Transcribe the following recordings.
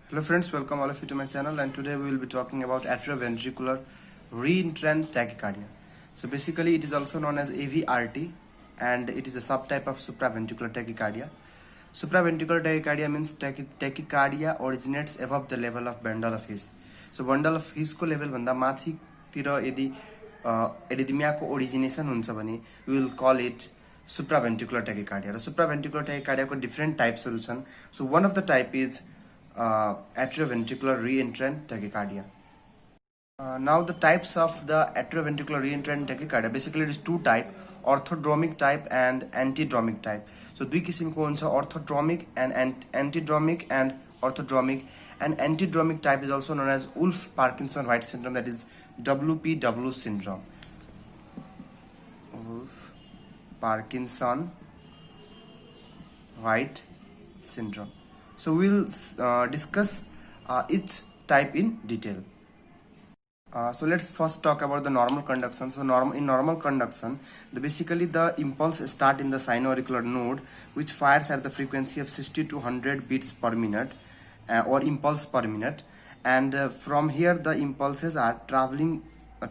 Hello friends, welcome all of you to my channel, and today we will be talking about atrioventricular reentrant tachycardia. So basically it is also known as AVRT and it is a subtype of supraventricular tachycardia. Supraventricular tachycardia means tachycardia originates above the level of bundle of His. So bundle of His को level भन्दा माथि तिर यदि arrhythmia को origination हुन्छ भने we will call it supraventricular tachycardia. र supraventricular tachycardia को different types हरु छन्. So one of the type is atrioventricular reentrant tachycardia. Now the types of the atrioventricular reentrant tachycardia, basically it is two type, orthodromic type and antidromic type. So दुई किसिमको हुन्छ, orthodromic and antidromic and orthodromic, and antidromic type is also known as Wolff-Parkinson-White syndrome, that is WPW syndrome. Wolff-Parkinson-White syndrome. So we'll discuss each type in detail. So let's first talk about the normal conduction. So in normal conduction, basically the impulse start in the sinoauricular node, which fires at the frequency of 60 to 100 beats per minute or impulse per minute, and from here the impulses are traveling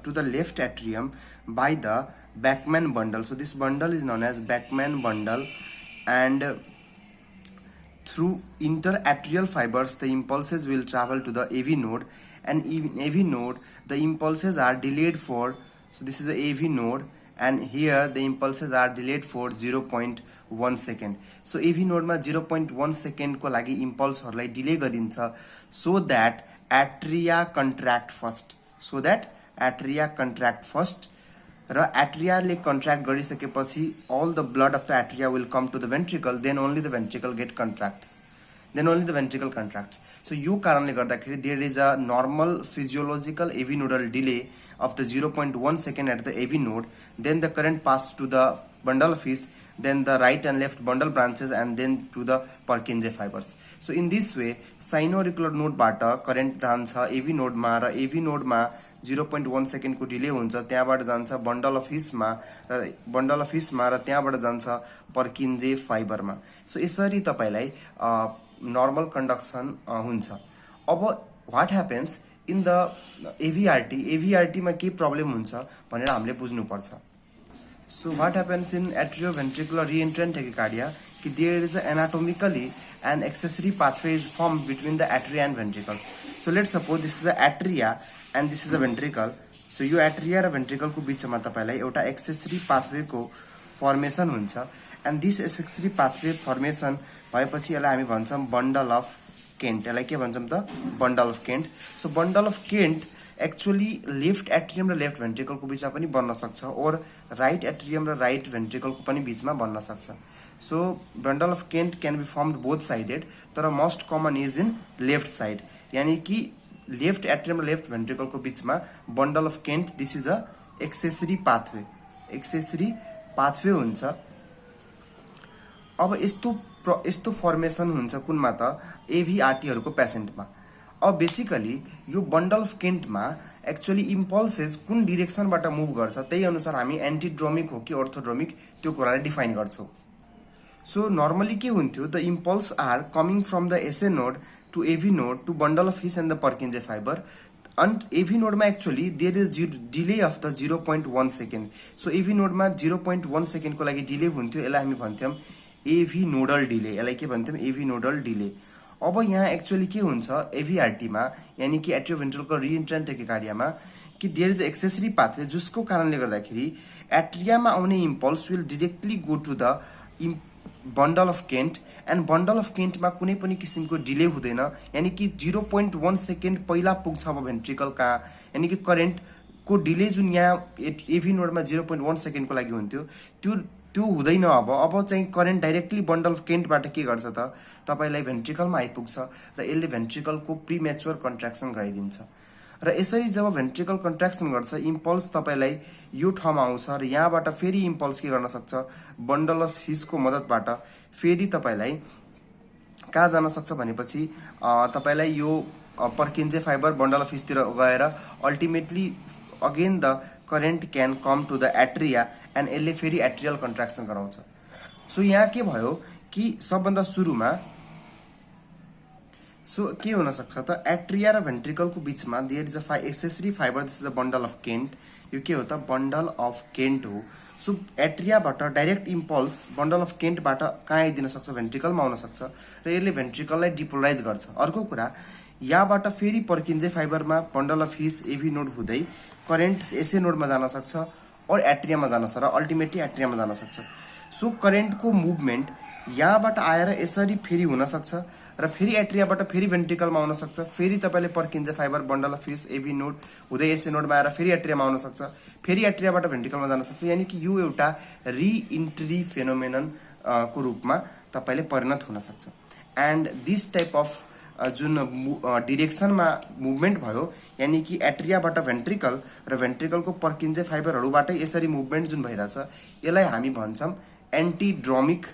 to the left atrium by the Bachmann bundle. So this bundle is known as Bachmann bundle, and through interatrial fibers the impulses will travel to the AV node, and in AV node the impulses are delayed for, so this is the AV node, and here the impulses are delayed for 0.1 second. So AV node मा 0.1 second को लागि impulse हरुलाई delay गरिन्छ so that atria contract first, र एट्रियाले contract गरिसकेपछि all the blood of the atria will come to the ventricle, then only the ventricle contracts. So यो कारणले गर्दाखेरि there is a normal physiological AV nodal delay of the 0.1 second at the AV node, then the current passes to the bundle of His, then the right and left bundle branches, and then to the Purkinje fibers. So in this way sinoauricular node बाट current जान्छ AV node मा, र AV node मा 0.1 second को delay हुन्छ, त्यहाँबाट जान्छ bundle of हिसमा, र त्यहाँबाट जान्छ पर्किन्जे फाइबरमा. सो यसरी तपाईलाई नर्मल कंडक्शन हुन्छ. अब what happens in the AVRT मा के प्रब्लम हुन्छ भनेर हामीले बुझ्नु पर्छ. So what happens in atrioventricular reentrant tachycardia कि there is anatomically an accessory pathway is formed between the atria and ventricles. So let's suppose this is a atria and this is a ventricle. So यो atria र ventricle को बीचमा तपाईलाई एउटा accessory pathway को formation हुन्छ, and this accessory pathway formation भएपछि यसलाई हामी भन्छौं bundle of Kent. यसलाई के भन्छौं त? bundle of Kent. So bundle of Kent actually left atrium र left ventricle को बीचमा पनि बन्न सक्छ, और right atrium र right ventricle को पनि बीचमा बन्न सक्छ. So bundle of Kent can be formed both sided, तर most common is in left side, यानी कि left atrium र left ventricle को बीचमा bundle of Kent, this is a accessory pathway हुन्छ. अब यस्तो फर्मेसन हुन्छ कुनमा त एभीआरटी हरुको पेशेन्टमा. अब बेसिकली यो बन्डल अफ केन्टमा एक्चुअली इम्पल्सेस कुन डाइरेक्सनबाट मुभ गर्छ त्यही अनुसार हामी एन्टिड्रोमिक हो कि ऑर्थोड्रोमिक त्यो कुरालाई डिफाइन गर्छौं. So normally के हुन्थ्यो, the impulse are coming from the SA node to AV node to bundle of His and the Purkinje fiber, and AV node मा actually there is delay of the 0.1 second. So AV node मा 0.1 second को लागि delay हुन्थ्यो, यसलाई हामी भन्थ्यौं AV nodal delay, यसलाई के भन्थ्यौं AV nodal delay. अब यहाँ एक्चुअली के हुन्छ एभीआरटी मा, यानी कि एट्रियोभेन्ट्रिकुलर रीएन्ट्रेन्ट tachycardia मा, कि देयर इज एक्सेसरी पाथवे जसको कारणले गर्दाखेरि एट्रियामा आउने impulse will directly go to the bundle of Kent, and bundle of केन्टमा कुनै पनि किसिमको डिले हुँदैन, यानी कि 0.1 सेकेन्ड पहिला पुग्छ अब भेन्ट्रिकल कहाँ, यानी कि करेन्ट को डिले जुन यहाँ एभी नोडमा 0.1 सेकेन्डको लागि हुन्थ्यो त्यो हुँदैन. अब चाहिँ करेन्ट डाइरेक्टली बन्डल अफ केन्टबाट के गर्छ त तपाईलाई भेन्ट्रिकलमा आइपुग्छ, र यसले भेन्ट्रिकलको प्रीमेच्योर कन्ट्र्याक्सन गराइदिन्छ. र यसरी जब भेन्ट्रिकल कन्ट्र्याक्सन गर्छ इम्पल्स तपाईलाई यो ठाउँमा आउँछ, र यहाँबाट फेरि इम्पल्स के गर्न सक्छ बन्डल अफ हिसको मद्दतबाट फेरि तपाईलाई कहाँ जान सक्छ भनेपछि तपाईलाई यो पर्किन्जे फाइबर बन्डल अफ हिसतिर गएर ultimately again the current can come to the atria, and यसले फेरि एट्रियल कन्ट्र्याक्सन गराउँछ. सो यहाँ के भयो कि सबभन्दा सुरुमा सो के हुन सक्छ त एट्रिया र भेन्ट्रिकलको बीचमा there is a accessory fiber, this is a bundle of Kent. यो के हो त बन्डल अफ केन्ट हो। सो एट्रियाबाट डाइरेक्ट इम्पल्स बन्डल अफ केन्टबाट कहाँ आइदिन सक्छ, भेन्ट्रिकलमा आउन सक्छ र यसले भेन्ट्रिकललाई डिपोलराइज गर्छ। अर्को कुरा, यहाँबाट फेरि पर्किन्जे फाइबरमा bundle of His AV node हुँदै करेन्ट एसए नोडमा जान सक्छ और एट्रियामा जान सक्छ र अल्टिमेटली एट्रियामा जान सक्छ। सो करेन्टको मुभमेन्ट यहाँबाट आएर यसरी फेरि हुन सक्छ र फेरि एट्रियाबाट फेरि भेन्ट्रिकलमा आउन सक्छ, फेरि तपाईले Purkinje fibre bundle of His AV node हुँदै एसए नोडमा आएर फेरि एट्रियामा आउन सक्छ, फेरि एट्रियाबाट भेन्ट्रिकलमा जान सक्छ। यानी कि यो एउटा रिइन्ट्री फेनोमेनन को रूपमा तपाईले परिणत हुन सक्छ। एन्ड दिस टाइप अफ जुन डिरेक्सनमा मुभमेन्ट भयो, यानी कि एट्रियाबाट भेन्ट्रिकल र भेन्ट्रिकलको पर्किन्जे फाइबरहरूबाटै यसरी मुभमेन्ट जुन भइरहेछ, यसलाई हामी भन्छौँ एन्टिड्रमिक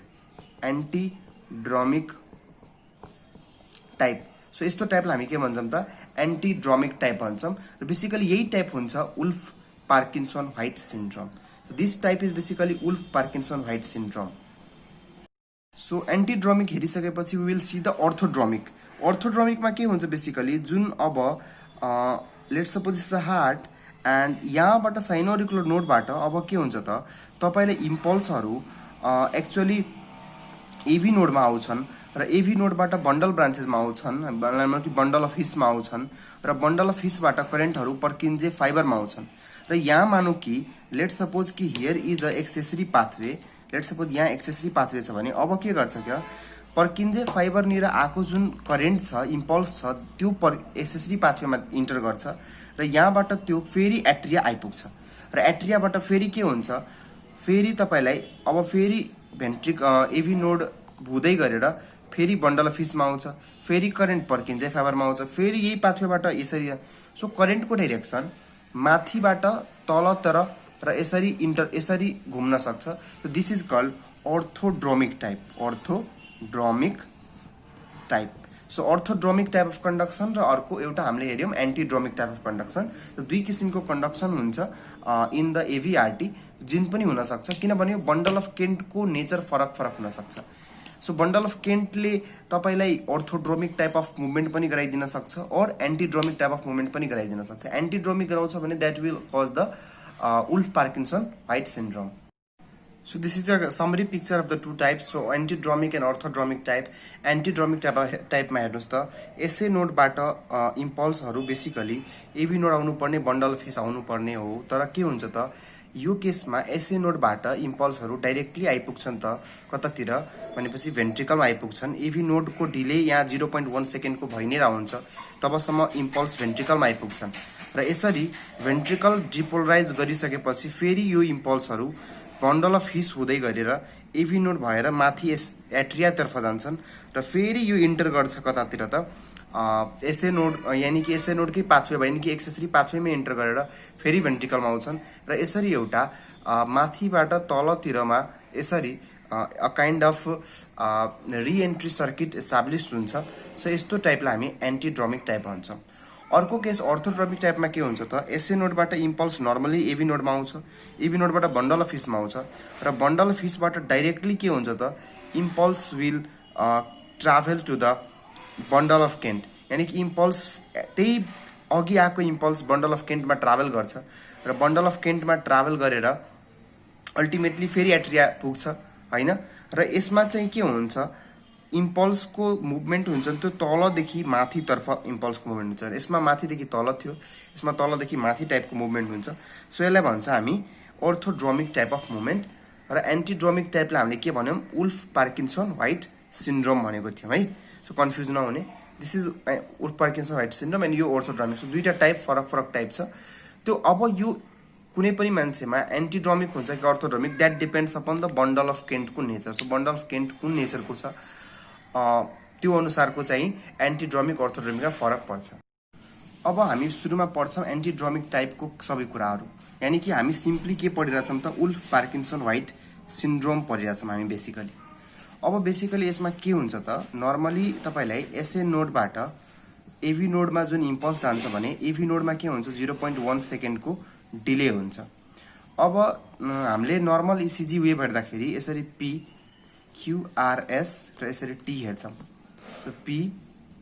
टाइप। सो यस्तो टाइपलाई हामी के भन्छौँ त एन्टिड्रमिक टाइप भन्छौँ र बेसिकली यही टाइप हुन्छ Wolff Parkinson White syndrome. This type is basically Wolff Parkinson White syndrome. So antidromic हेरिसकेपछि we will see the orthodromic. अर्थोड्रमिकमा के हुन्छ बेसिकली, जुन अब let's suppose is the heart and यहाँबाट साइनोरिकुलर नोडबाट अब के हुन्छ त तपाईले इम्पल्सहरू एक्चुअली एभी नोडमा आउँछन् र एभी नोडबाट बन्डल ब्रान्चेसमा आउँछन्, बन्डल अफ हिसमा आउँछन् र बन्डल अफ हिसबाट करेन्टहरू पर्किन्जे फाइबरमा आउँछन्। र यहाँ मानौ कि लेट्स सपोज कि here is a accessory pathway, let's suppose यहाँ एक्सेसरी पाथवे छ भने अब के गर्छ क्या, पर्किन्जे फाइबरनिर आएको जुन करेन्ट छ, इम्पल्स छ, त्यो एक्सेसरी पाथवेमा इन्टर गर्छ र यहाँबाट त्यो फेरि एट्रिया आइपुग्छ र एट्रियाबाट फेरि के हुन्छ, फेरि तपाईलाई अब फेरि एभी नोड हुँदै गरेर फेरि बन्डल अफ हिसमा आउँछ, फेरि करेन्ट पर्किन्जे फाइबरमा आउँछ, फेरि यही पाथवेबाट यसरी। सो करेन्टको डाइरेक्सन माथिबाट तलतिर र यसरी घुम्न सक्छ। This is called orthodromic type. So orthodromic type of conduction र अर्को एउटा हामीले हेर्यौँ एन्टिड्रोमिक टाइप अफ कन्डक्सन। दुई किसिमको कन्डक्सन हुन्छ इन द एभीआरटी, जुन पनि हुन सक्छ किनभने यो बन्डल अफ केन्टको नेचर फरक फरक हुन सक्छ। सो बन्डल अफ केन्टले तपाईलाई अर्थोड्रोमिक टाइप अफ मुभमेन्ट पनि गराइदिन सक्छ और एन्टिड्रोमिक टाइप अफ मुभमेन्ट पनि गराइदिन सक्छ। एन्टिड्रोमिक गराउँछ भने that will cause the Wolff Parkinson White syndrome. So this is a summary picture of the two types. So antidromic and orthodromic type. Antidromic type मा हेर्नुस् त एसए नोडबाट इम्पल्सहरू बेसिकली एभी node आउनु पर्ने, bundle of his आउनु पर्ने हो। तर के हुन्छ त यो केसमा एसए नोडबाट इम्पल्सहरू डाइरेक्टली आइपुग्छन् त कतातिर भनेपछि भेन्ट्रिकलमा आइपुग्छन्। एभी नोडको डिले यहाँ 0.1 सेकेन्डको भइ नै रहन्छ, तबसम्म इम्पल्स भेन्ट्रिकलमा आइपुग्छन् र यसरी भेन्ट्रिकल डिपोलराइज गरिसकेपछि फेरि यो इम्पल्सहरू बन्डल अफ हिस हुँदै गरेर एभी नोड भएर माथि एट्रियातर्फ जान्छन् र फेरि यो इन्टर गर्छ कतातिर त एसए नोड, यानी कि एसए नोडकै पाथवे भयो, यानी कि एक्सेसरी पाथवेमै इन्टर गरेर फेरि भेन्ट्रिकलमा आउँछन् र यसरी एउटा माथिबाट तलतिरमा यसरी a kind of reentry circuit establish हुन्छ। सो यस्तो टाइपलाई हामी एन्टिड्रोमिक टाइप भन्छौँ। अर्को केस अर्थोड्रोमिक टाइपमा के हुन्छ त एसए नोडबाट इम्पल्स नर्मली एभी नोडमा आउँछ, एभी नोडबाट बन्डल अफ हिसमा आउँछ र बन्डल अफ हिसबाट डाइरेक्टली के हुन्छ त impulse will travel to the bundle of Kent, यानी कि इम्पल्स त्यही अघि आएको इम्पल्स बन्डल अफ केन्टमा ट्राभल गर्छ र बन्डल अफ केन्टमा ट्राभल गरेर अल्टिमेटली फेरि एट्रिया पुग्छ हैन। र यसमा चाहिँ के हुन्छ, इम्पल्सको मुभमेन्ट हुन्छ त्यो तलदेखि माथितर्फ इम्पल्सको मुभमेन्ट हुन्छ। यसमा माथिदेखि तल थियो, यसमा तलदेखि माथि टाइपको मुभमेन्ट हुन्छ। सो यसलाई भन्छ हामी अर्थोड्रोमिक टाइप अफ मुभमेन्ट। र एन्टिड्रोमिक टाइपलाई हामीले के भन्यौँ, उल्फ पार्किन्सन व्हाइट सिन्ड्रोम भनेको थियौँ है। सो कन्फ्युज नहुने, this is Wolff Parkinson White syndrome and यो अर्थोड्रोमिक। सो दुईटा टाइप फरक फरक टाइप छ। त्यो अब यो कुनै पनि मान्छेमा एन्टिड्रोमिक हुन्छ कि orthodromic, that depends upon the bundle of केन्टको nature. So bundle of Kent कुन नेचरको छ त्यो अनुसारको चाहिँ एन्टिड्रोमिक अर्थोड्रोमिकमा फरक पर्छ। अब हामी सुरुमा पढ्छौँ एन्टिड्रोमिक टाइपको सबै कुराहरू, यानी कि हामी सिम्पली के पढिरहेछौँ त उल्फ पार्किन्सन व्हाइट सिन्ड्रोम पढिरहेछौँ हामी बेसिकली। अब बेसिकली यसमा के हुन्छ त नर्मली तपाईलाई एसए नोडबाट एभी नोडमा जुन इम्पल्स जान्छ भने एभी नोडमा के हुन्छ 0.1 सेकेन्डको डिले हुन्छ। अब हामीले नर्मल इसिजी वेभ हेर्दाखेरि यसरी पी क्यूआरएस र यसरी टी हेर्छौँ। सो पी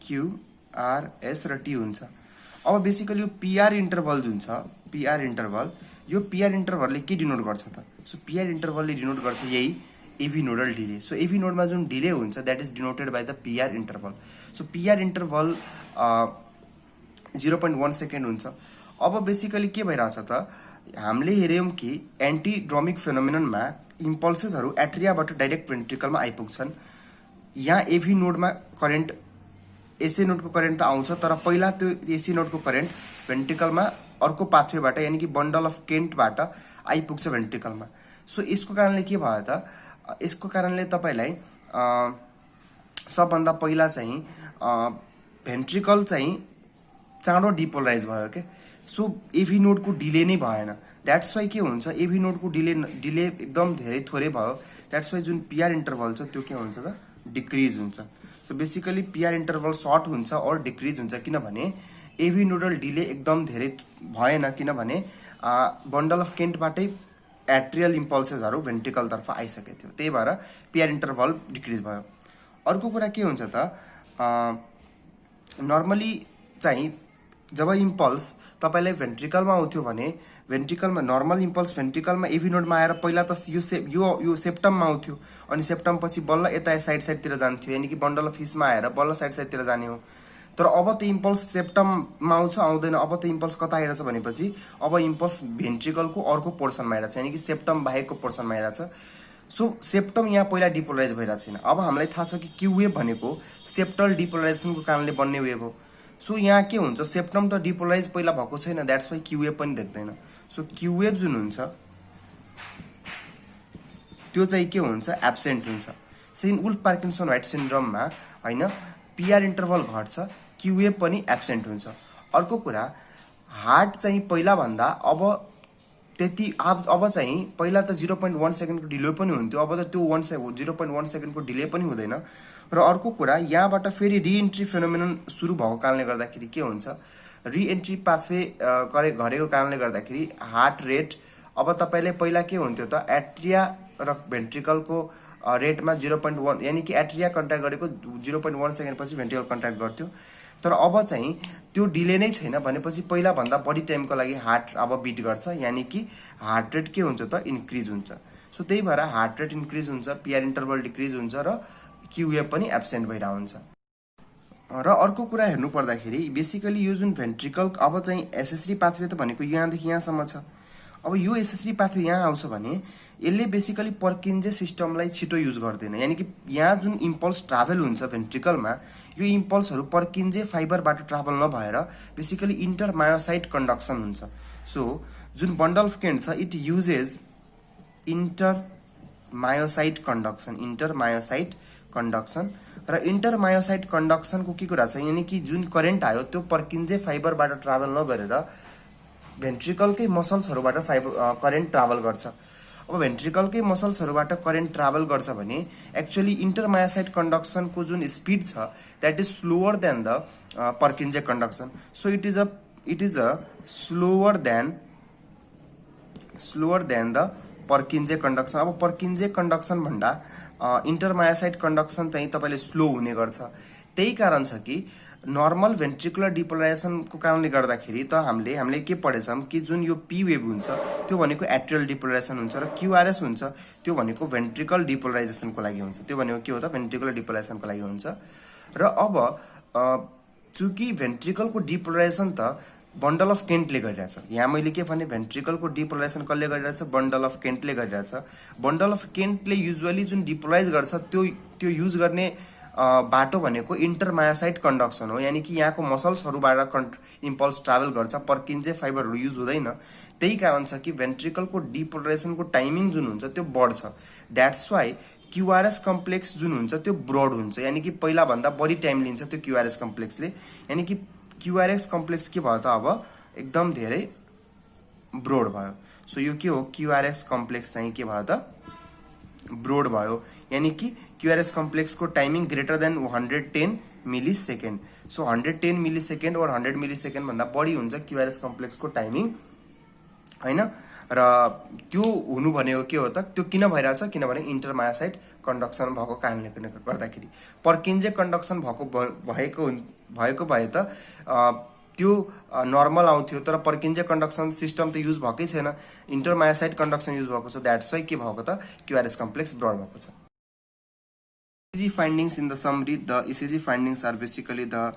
QRS र T हुन्छ। अब बेसिकली यो पिआर इन्टरभल जुन छ, पिआर इन्टरभल, यो पिआर इन्टरभलले के डिनोट गर्छ त? सो पिआर इन्टरभलले डिनोट गर्छ यही AV nodal delay. So AV नोडमा जुन डिले हुन्छ that is denoted by the PR interval. So PR interval 0.1 second हुन्छ। अब बेसिकली के भइरहेछ त, हामीले हेऱ्यौँ कि एन्टिड्रमिक फेनोमेननमा इम्पल्सेसहरू एट्रियाबाट डाइरेक्ट भेन्ट्रिकलमा आइपुग्छन्। यहाँ एभी नोडमा करेन्ट, एसी नोडको करेन्ट त आउँछ, तर पहिला त्यो एसी नोडको करेन्ट भेन्ट्रिकलमा अर्को पाथवेबाट यानि कि बन्डल अफ केन्टबाट आइपुग्छ भेन्ट्रिकलमा। सो यसको कारणले के भयो त, यसको कारणले तपाईँलाई सबभन्दा पहिला चाहिँ भेन्ट्रिकल चाहिँ चाँडो डिपोलराइज भयो के। सो एभी नोडको डिले नै भएन, द्याट्स वाइ के हुन्छ, एभी नोडको डिले एकदम धेरै थोरै भयो, द्याट्स वाइ जुन पिआर इन्टरभल छ त्यो के हुन्छ त, डिक्रिज हुन्छ। So basically PR interval short हुन्छ और डिक्रिज हुन्छ, किनभने एभी नोडल डिले एकदम धेरै भएन, किनभने बन्डल अफ केन्टबाटै एट्रियल इम्पल्सेसहरू भेन्ट्रिकलतर्फ आइसकेको थियो, त्यही भएर पिआर इन्टरभल डिक्रिज भयो। अर्को कुरा के हुन्छ त, नर्मली चाहिँ जब इम्पल्स तपाईँलाई भेन्ट्रिकलमा आउँथ्यो भने भेन्ट्रिकलमा नर्मल इम्पल्स भेन्ट्रिकलमा एभी नोडमा आएर पहिला त यो सेप्टममा आउँथ्यो, अनि सेप्टम पछि बल्ल यता साइडतिर जान्थ्यो, यानि कि बन्डल अफ हिसमा आएर बल्ल साइडतिर जाने हो। तर अब त इम्पल्स सेप्टममा आउँछ, आउँदैन, अब त इम्पल्स कता आइरहेछ भनेपछि अब इम्पल्स भेन्ट्रिकलको अर्को पोर्सनमा आइरहेछ, यानि कि सेप्टम बाहेकको पोर्सनमा आइरहेछ। सो सेप्टम यहाँ पहिला डिपोलराइज भइरहेको छैन। अब हामीलाई थाहा छ कि क्यू वेभ भनेको सेप्टल डिपोलराइजेसनको कारणले बन्ने वेभ हो। सो यहाँ के हुन्छ, सेप्टम त डिपोलराइज पहिला भएको छैन, द्याट्स वाइ क्यू वेभ पनि देख्दैन। सो क्यू वेभ जुन हुन्छ त्यो चाहिँ के हुन्छ, एब्सेन्ट हुन्छ। So in Wolff Parkinson White सिन्ड्रोममा होइन पिआर इन्टरभल घट्छ, क्यू वेभ पनि एब्सेन्ट हुन्छ। अर्को कुरा, हार्ट चाहिँ पहिला भन्दा अब त्यति अब चाहिँ पहिला त 0.1 सेकेन्डको डिले पनि हुन्थ्यो, अब त त्यो 0.1 सेकेन्डको डिले पनि हुँदैन। र अर्को कुरा, यहाँबाट फेरि रिएन्ट्री फेनोमेनन सुरु भएको कारणले गर्दाखेरि के हुन्छ, रिएन्ट्री पाथवे गरेको कारणले गर्दाखेरि हार्ट रेट, अब तपाईँले पहिला के हुन्थ्यो त, एट्रिया र भेन्ट्रिकलको रेटमा 0.1 यानि कि एट्रिया कन्ट्याक्ट गरेको 0.1 सेकेन्ड पछि भेन्ट्रिकल कन्ट्याक्ट गर्थ्यो। तर अब चाहिँ त्यो डिले नै छैन भनेपछि पहिला भन्दा बढी टाइमको लागि हार्ट अब बिट गर्छ, यानि कि हार्ट रेट के हुन्छ त, इन्क्रिज हुन्छ। सो त्यही भएर हार्ट रेट इन्क्रिज हुन्छ, पिआर इन्टरभल डिक्रिज हुन्छ र क्यू वेभ पनि एब्सेन्ट भइरहेको हुन्छ। र अर्को कुरा हेर्नु पर्दाखेरि बेसिकली यो जुन भेन्ट्रिकल अब चाहिँ एसेसरी पाथवे त भनेको यहाँदेखि यहाँसम्म छ। अब यो एसेसरी पाथवे यहाँ आउँछ भने यसले बेसिकली पर्किन्जे सिस्टमलाई छिटो युज गर्दैन, यानि कि यहाँ जुन इम्पल्स ट्राभल हुन्छ भेन्ट्रिकलमा, यो इम्पल्सहरू पर्किन्जे फाइबरबाट ट्राभल नभएर बेसिकली इन्टरमायोसाइट कन्डक्सन हुन्छ। सो जुन बन्डल अफ केन्ट छ, इट युजेज इन्टरमायोसाइट कन्डक्सन र इन्टरमायोसाइट कन्डक्सनको के कुरा छ, यानि कि जुन करेन्ट आयो त्यो पर्किन्जे फाइबरबाट ट्राभल नगरेर भेन्ट्रिकलकै मसल्सहरूबाट करेन्ट ट्राभल गर्छ। अब भेन्ट्रिकलकै मसल्सहरूबाट करेन्ट ट्राभल गर्छ भने एक्चुअली इन्टरमायोसाइट कन्डक्सनको जुन स्पिड छ that is slower than the Purkinje conduction. So it is a slower than the Purkinje conduction. अब पर्किन्जे कन्डक्सन भन्दा इन्टरमायोसाइट कन्डक्सन चाहिँ तपाईँले स्लो हुने गर्छ। त्यही कारण छ कि नर्मल भेन्ट्रिकुलर डिपोलराइजेसनको कारणले गर्दाखेरि त हामीले के पढेछौँ कि जुन यो पी वेभ हुन्छ त्यो भनेको एट्रियल डिपोलराइजेसन हुन्छ र क्यूआरएस हुन्छ त्यो भनेको भेन्ट्रिकल डिपोलराइजेसनको लागि हुन्छ। त्यो भनेको के हो त, भेन्ट्रिकुलर डिपोलराइजेसनको लागि हुन्छ। र अब चूँकि भेन्ट्रिकलको डिपोलराइजेसन त बन्डल अफ केन्टले गरिरहेछ, यहाँ मैले के भने भेन्ट्रिकलको डिपोलराइजेसन कसले गरिरहेछ, बन्डल अफ केन्टले गरिरहेछ। बन्डल अफ केन्टले युजुअली जुन डिपोलराइज गर्छ त्यो युज गर्ने बाटो भनेको इन्टरमायोसाइट कन्डक्सन हो, यानि कि यहाँको मसल्सहरूबाट इम्पल्स ट्राभल गर्छ, पर्किन्जे फाइबरहरू युज हुँदैन। त्यही कारण छ कि भेन्ट्रिकलको डिपोलराइजेसनको टाइमिङ जुन हुन्छ त्यो बढ्छ। द्याट्स वाइ क्यूआरएस कम्प्लेक्स जुन हुन्छ त्यो ब्रोड हुन्छ, यानि कि पहिला भन्दा बढी टाइम लिन्छ त्यो क्यूआरएस कम्प्लेक्सले। यानि कि क्यूआरएस कम्प्लेक्स के भयो त, अब एकदम धेरै ब्रोड भयो। सो यो के हो, क्यूआरएस कम्प्लेक्स चाहिँ के भयो त, ब्रोड भयो। यानि कि क्यूआरएस कम्प्लेक्सको टाइमिङ ग्रेटर देन 110 मिली सेकेन्ड। सो 110 मिली सेकेन्ड और 100 मिली सेकेन्ड भन्दा बढी हुन्छ क्यूआरएस कम्प्लेक्सको टाइमिङ होइन। र त्यो हुनु भनेको के हो त, त्यो किन भइरहेछ, किनभने इन्टरमायोसाइट कन्डक्सन भएको कारणले गर्दाखेरि। पर्किन्जे कन्डक्सन भएको भए त त्यो नर्मल आउँथ्यो, तर पर्किन्जे कन्डक्सन सिस्टम त युज भएकै छैन, इन्टरमायोसाइट कन्डक्सन युज भएको छ। द्याट्स वाइ के भएको त, क्युआरएस कम्प्लेक्स ब्रड भएको छ। ECG findings in the summary, the ECG findings are basically the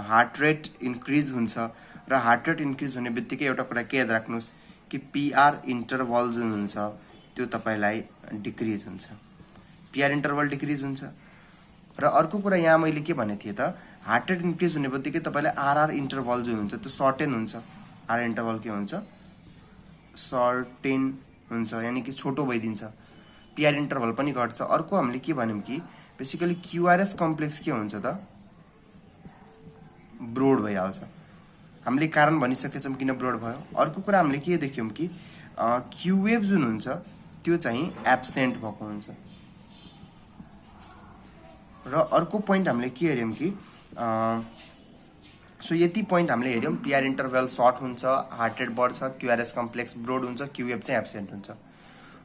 heart rate increase हुन्छ र हार्ट रेट इन्क्रिज हुने बित्तिकै एउटा कुरा के याद राख्नुहोस् कि PR इन्टरभल जुन हुन्छ त्यो तपाईलाई डिक्रिज हुन्छ, PR इन्टरभल डिक्रिज हुन्छ। र अर्को कुरा यहाँ मैले के भने थिएँ त, हार्ट रेट इन्क्रिज हुने बित्तिकै तपाईलाई RR इन्टरभल जुन हुन्छ त्यो सर्टेन हुन्छ। RR इन्टरभल के हुन्छ, सर्टेन हुन्छ, यानी कि छोटो भइदिन्छ। PR इन्टरभल पनि घट्छ। अर्को हामीले के भन्यौं कि बेसिकली क्युआरएस कम्प्लेक्स के हुन्छ त, ब्रोड भइहाल्छ। हामीले कारण भनिसकेछौँ किन ब्रोड भयो। अर्को कुरा हामीले के देख्यौं कि क्यू वेभ जुन हुन्छ त्यो चाहिँ एब्सेन्ट भएको हुन्छ। र अर्को पोइन्ट हामीले के हेर्यौं कि सो यति पोइन्ट हामीले हेर्यौं, PR इन्टरभल सर्ट हुन्छ, हार्ट रेट बढ्छ, क्युआरएस कम्प्लेक्स ब्रोड हुन्छ, क्यू वेभ चाहिँ एब्सेन्ट हुन्छ।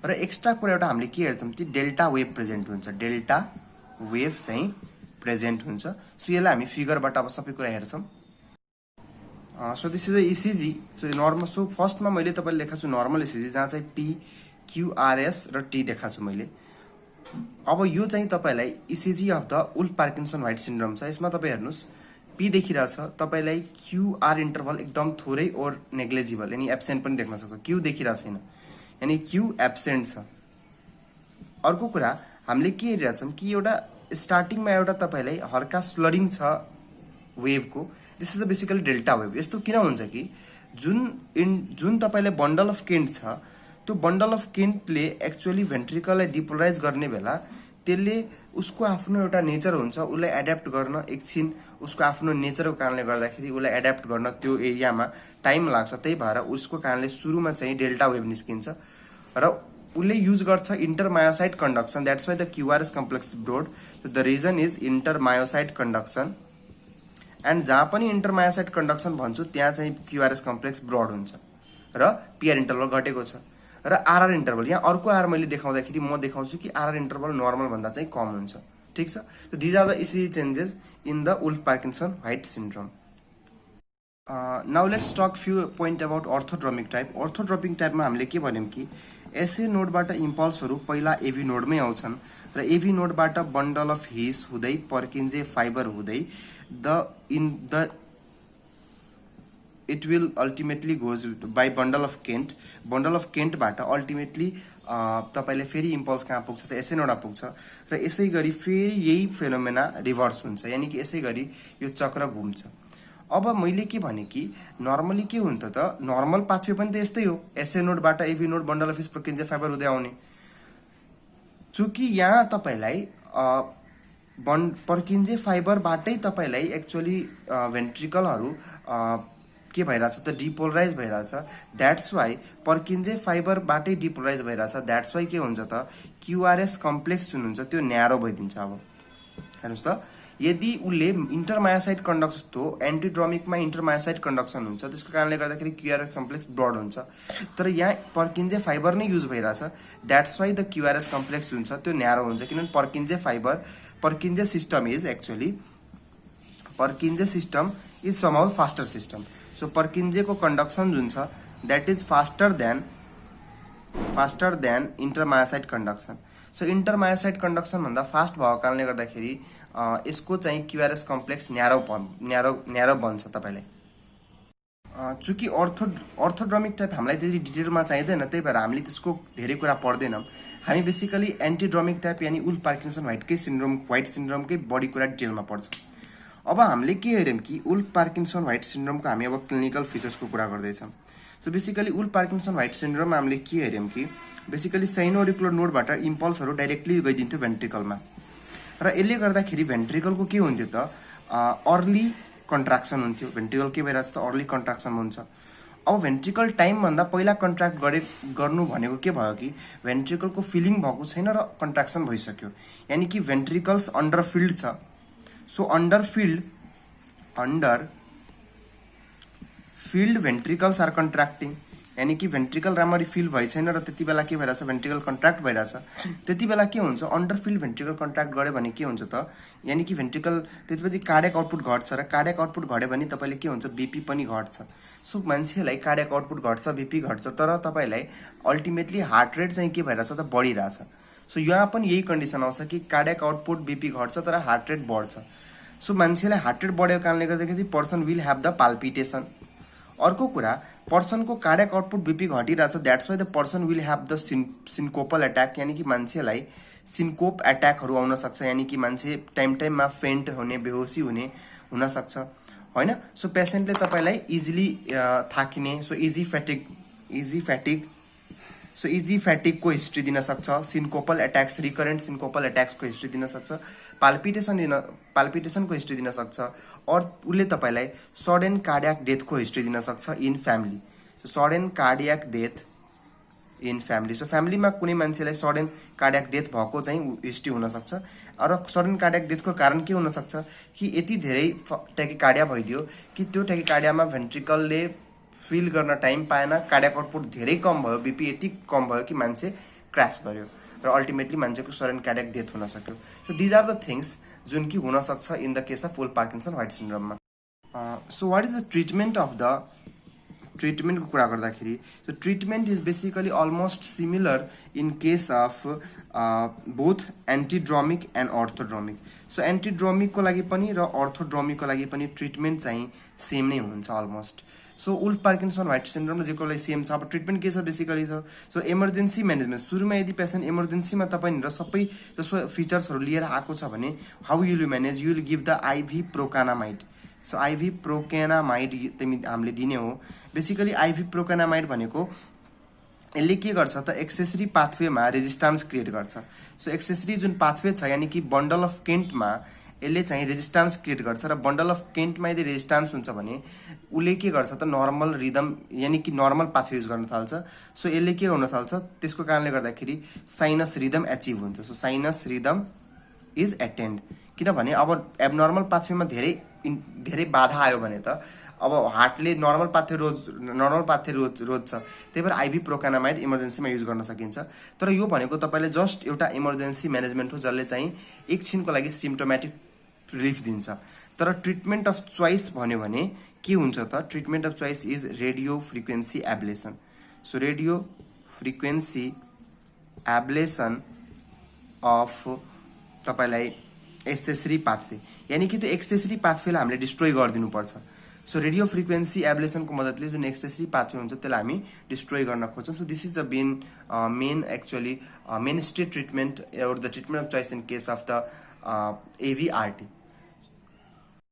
र एक्स्ट्रा कुरा एउटा हामीले के हेर्छौं कि डेल्टा वेभ प्रेजेन्ट हुन्छ, डेल्टा वेभ चाहिँ प्रेजेन्ट हुन्छ। सो यसलाई हामी फिगरबाट अब सबै कुरा हेर्छौं। So this is a ECG। So normal, so फर्स्टमा मैले तपाईलाई देखाएको छु नर्मल ECG, जहाँ चाहिँ P, QRS र T देखाएको छु मैले। अब यो चाहिँ तपाईलाई ECG of the Wolff Parkinson White syndrome छ। यसमा तपाईँ हेर्नुहोस्, P देखिरहेछ, तपाईलाई QR इन्टरभल एकदम थोरै और नेग्लिजिबल, यानी एब्सेन्ट पनि देख्न सक्छ। Q देखिरहेको छैन, यानी Q एब्सेन्ट छ। अर्को कुरा हामीले के हेरिरहेछौँ कि एउटा स्टार्टिङमा एउटा तपाईलाई हल्का स्लरिङ छ वेभको, this is basically delta wave. यस्तो किन हुन्छ कि जुन तपाईलाई बन्डल अफ केन्ट छ, त्यो बन्डल अफ केन्टले एक्चुअली भेन्ट्रिकललाई डिपोलराइज गर्ने बेला त्यसले उसको आफ्नो एउटा नेचर हुन्छ, उसलाई एड्याप्ट गर्न एकछिन उसको आफ्नो नेचरको कारणले गर्दाखेरि उसलाई एड्याप्ट गर्न त्यो एरियामा टाइम लाग्छ। त्यही भएर उसको कारणले सुरुमा चाहिँ डेल्टा वेभ निस्किन्छ र उसले युज गर्छ intermyocyte conduction. That's why the QRS complex broad. The reason is intermyocyte conduction. And जहाँ पनि इन्टरमायोसाइट कन्डक्सन भन्छु त्यहाँ चाहिँ क्युआरएस कम्प्लेक्स ब्रोड हुन्छ र PR इन्टरभल घटेको छ। र RR इन्टरभल, यहाँ अर्को आर मैले देखाउँदाखेरि म देखाउँछु कि RR इन्टरभल नर्मल भन्दा चाहिँ कम हुन्छ। ठिक छ। These are the ECG changes in the Wolff Parkinson White syndrome. Now let's talk few point about orthodromic type. Orthodromic टाइपमा हामीले के भन्यौं कि SA नोडबाट इम्पल्सहरू पहिला AV नोडमै आउँछन् र AV नोडबाट बन्डल अफ हिस हुँदै पर्किन्जे फाइबर हुँदै it will ultimately goes by bundle of Kent. Bundle of केन्टबाट अल्टिमेटली तपाईले फेरि इम्पल्स कहाँ पुग्छ त, SA नोडमा पुग्छ र यसै गरी फेरि यही फेनोमेना रिभर्स हुन्छ, यानी कि यसै गरी यो चक्र घुम्छ। अब मैले के भने कि नर्मली के हुन्छ त, नर्मल पाथवे पनि त यस्तै हो, SA नोडबाट AV node bundle of His Purkinje fiber हुँदै आउने। चूँकि यहाँ तपाईलाई पर्किन्जे फाइबरबाटै तपाईलाई एक्चुअली भेन्ट्रिकलहरू के भइरहेछ त, डिपोलराइज भइरहेछ। द्याट्स वाइ पर्किन्जे फाइबरबाटै डिपोलराइज भइरहेछ। द्याट्स वाइ के हुन्छ त, क्युआरएस कम्प्लेक्स जुन हुन्छ त्यो न्यारो भइदिन्छ। अब हेर्नुहोस् त, यदि उसले इन्टरमायोसाइट कन्डक्सन हो, एन्टिड्रोमिकमा इन्टरमायोसाइट कन्डक्सन हुन्छ, त्यसको कारणले गर्दाखेरि क्युआरएस कम्प्लेक्स ब्रड हुन्छ। तर यहाँ पर्किन्जे फाइबर नै युज भइरहेछ। That's why the QRS complex जुन छ त्यो न्यारो हुन्छ, किनभने Purkinje system is somehow faster system. So पर्किन्जेको कन्डक्सन जुन छ that is faster than intermyocyte conduction. So intermyocyte conduction भन्दा फास्ट भएको कारणले गर्दाखेरि यसको चाहिँ क्युआरएस कम्प्लेक्स न्यारो बन्छ तपाईलाई। चूँकि अर्थोड्रोमिक टाइप हामीलाई त्यति डिटेलमा चाहिँदैन, त्यही भएर हामीले त्यसको धेरै कुरा पढ्दैनौँ। हामी बेसिकली एन्टिड्रोमिक टाइप यानी वुल्फ पार्किन्सन व्हाइट सिन्ड्रोमकै बढी कुरा डिटेलमा पढ्छौँ। अब हामीले के हेर्यौं कि वुल्फ पार्किन्सन व्हाइट सिन्ड्रोमको हामी अब क्लिनिकल फिचर्सको कुरा गर्दैछौँ। So basically Wolff Parkinson White सिन्ड्रोममा हामीले के हेर्यौं कि बेसिकली साइनोअरिकुलर नोडबाट इम्पल्सहरू डाइरेक्टली गइदिन्थ्यो भेन्ट्रिकलमा र यसले गर्दाखेरि भेन्ट्रिकलको के हुन्थ्यो त, अर्ली कन्ट्राक्सन हुन्थ्यो। भेन्ट्रिकल के भइरहेछ त, अर्ली कन्ट्राक्सन हुन्छ। अब भेन्ट्रिकल टाइमभन्दा पहिला कन्ट्राक्ट गर्नु भनेको के भयो कि भेन्ट्रिकलको फिलिङ भएको छैन र कन्ट्राक्सन भइसक्यो, यानी कि भेन्ट्रिकल्स अन्डर फिल्ड छ। So under field ventricles are contracting, यानी कि भेन्ट्रिकल राम्ररी फिल भइ छैन र त्यति बेला के भइरहेछ भेन्ट्रिकल कन्ट्र्याक्ट भइरहेछ त्यति बेला के हुन्छ अन्डर फिल भेन्ट्रिकल कन्ट्र्याक्ट गऱ्यो भने के हुन्छ त यानी कि भेन्ट्रिकल त्यसपछि कार्डियक आउटपुट घट्छ र कार्डियक आउटपुट घट्यो भने तपाईले के हुन्छ बीपी पनि घट्छ सो मान्छेलाई कार्डियक आउटपुट घट्छ बीपी घट्छ तर तपाईलाई अल्टिमेटली हार्ट रेट चाहिँ के भइरहेछ त बढिरहेछ सो यहाँ पनि यही कन्डिसन आउँछ कि कार्डियक आउटपुट बीपी घट्छ तर हार्ट रेट बढ्छ सो मान्छेलाई हार्ट रेट बढेको कारणले गर्दाखेरि person will have the palpitation अर्को कुरा पर्सनको कार्डियक आउटपुट बीपी घटिरहेछ that's why the person will have the syncopal attack यानी कि मान्छेलाई सिन्कोप एट्याकहरू आउन सक्छ यानी कि मान्छे टाइममा फेन्ट हुने बेहोसी हुने हुन सक्छ हैन सो पेशेन्टले तपाईलाई इजिली थाकिने सो इजी फ्याटिकको हिस्ट्री दिन सक्छ सिन्कोपल एट्याक्स रिकरेन्ट सिन्कोपल एट्याक्सको हिस्ट्री दिन सक्छ पाल्पिटेसनको हिस्ट्री दिन सक्छ और उसले तपाईलाई सडन कार्डियक डेथको हिस्ट्री दिन सक्छ in family so sudden cardiac death in family so फ्यामिलीमा कुनै मान्छेलाई सडन कार्डियक डेथ भएको चाहिँ हिस्ट्री हुन सक्छ र सडन कार्डियक डेथको कारण के हुन सक्छ कि यति धेरै ट्याकिकार्डिया भइदियो कि त्यो ट्याकिकार्डियामा भेन्ट्रिकलले फिल गर्न टाइम पाएन कार्डियक आउटपुट धेरै कम भयो बीपी यति कम भयो कि मान्छे क्रास गर्यो र अल्टिमेटली मान्छेको सडन कार्डियक डेथ हुन सक्यो so these are the things जुन कि हुन सक्छ in the case of Wolff Parkinson White सिन्ड्रोममा so what is the treatment of the ट्रिटमेन्टको कुरा गर्दाखेरि so treatment is basically almost similar in case of both antidromic and orthodromic so एन्टिड्रोमिकको लागि पनि र अर्थोड्रोमिकको लागि पनि ट्रिटमेन्ट चाहिँ सेम नै हुन्छ almost so Wolff Parkinson White syndrome र जेको लागि सेम छ अब ट्रिटमेन्ट के छ बेसिकली छ सो इमर्जेन्सी म्यानेजमेन्ट सुरुमा यदि पेसेन्ट इमर्जेन्सीमा तपाईँ सबै जसो फिचर्सहरू लिएर आएको छ भने how you'll manage you'll give the IV procainamide so IV procainamide हामीले दिने हो बेसिकली आइभी प्रोकानामाइड भनेको यसले के गर्छ त एक्सेसरी पाथवेमा रेजिस्टान्स क्रिएट गर्छ सो एक्सेसरी जुन पाथवे छ यानी कि बन्डल अफ केन्टमा यसले चाहिँ रेजिस्टान्स क्रिएट गर्छ र बन्डल अफ केन्टमा यदि रेजिस्टान्स हुन्छ भने उसले के गर्छ त नर्मल रिदम यानी कि नर्मल पाथवे युज गर्न थाल्छ सो यसले के गर्न थाल्छ त्यसको कारणले गर्दाखेरि साइनस रिदम एचिभ हुन्छ so sinus rhythm is attend किनभने अब एबनर्मल पाथवेमा धेरै बाधा आयो भने त अब हार्टले नर्मल पाथवे रोज्छ त्यही भएर आइभी प्रोकानामाइड इमर्जेन्सीमा युज गर्न सकिन्छ तर यो भनेको तपाईले जस्ट एउटा इमर्जेन्सी म्यानेजमेन्ट हो जसले चाहिँ एकछिनको लागि सिम्प्टोमेटिक रिलिफ दिन्छ तर ट्रिटमेन्ट अफ चोइस भन्यो भने के हुन्छ त treatment of choice is radio frequency ablation so radio frequency ablation of तपाईलाई एक्सेसरी पाथवे यानी कि त्यो एक्सेसरी पाथवेलाई हामीले डिस्ट्रोय गरिदिनु पर्छ सो रेडियो फ्रिक्वेन्सी एब्लेसनको मद्दतले जुन एक्सेसरी पाथवे हुन्छ त्यसलाई हामी डिस्ट्रोय गर्न खोज्छौँ so this is the main stay treatment or the treatment of choice in case of the AVRT